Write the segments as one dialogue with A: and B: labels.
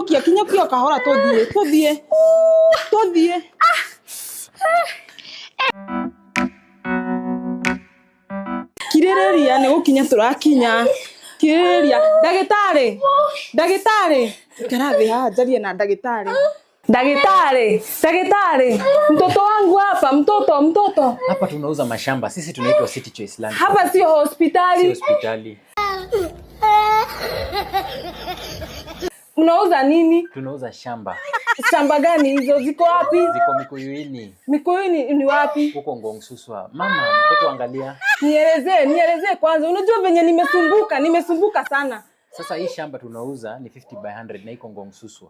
A: kinyukia kahora tuthie. Kirereria ne gukinya turakinya. Kirereria ndagitari. Karathi hajarie na ndagitari. Daktari, mtoto wangu hapa, mtoto.
B: Hapa tunauza mashamba. Sisi tunaitwa City Choice Land.
A: Hapa sio hospitali. Mnauza nini?
B: Tunauza shamba.
A: Shamba gani hizo? Ziko wapi?
B: Ziko Mikuyuini.
A: Mikuyuini ni wapi?
B: Huko Ngong Suswa. Mama, mtoto angalia.
A: Nielezee kwanza. Unajua venye nimesumbuka sana.
B: Sasa hii shamba tunauza ni 50 by 100 na iko Ngong Suswa.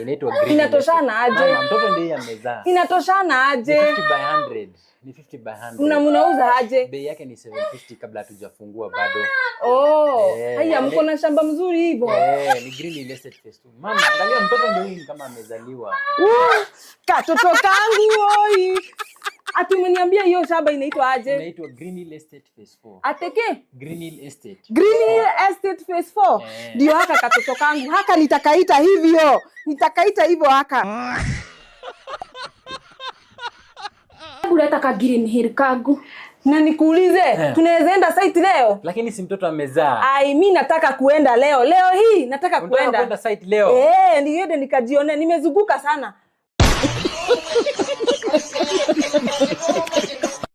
B: Inaitwa green.
A: Inatoshana aje?
B: Mama, mtoto ndiye amezaa.
A: Inatoshana aje?
B: 50 by 100. Ni 50 by 100.
A: Mnauza aje?
B: Bei yake ni 750 kabla hatujafungua bado.
A: Haya mko na shamba mzuri hivyo.
B: Ni green estate phase 2. Mama, angalia mtoto ndio huyu kama amezaliwa.
A: Katoto kangu oi. Ati umeniambia hiyo shamba inaitwa aje?
B: Inaitwa Green Hill Estate Phase 4.
A: Ateke?
B: Green Hill Estate.
A: Green Hill Estate Phase 4. Ndio haka katoto kangu. Haka nitakaita hivyo. Haka.
C: Kuleta ka Green Hill kangu.
A: Na nikuulize, tunaweza enda site leo?
B: Lakini si mtoto amezaa.
A: Mimi nataka kuenda leo. Leo hii nataka kuenda.
B: Unataka kwenda site leo?
A: Niende nikajione, nimezunguka sana.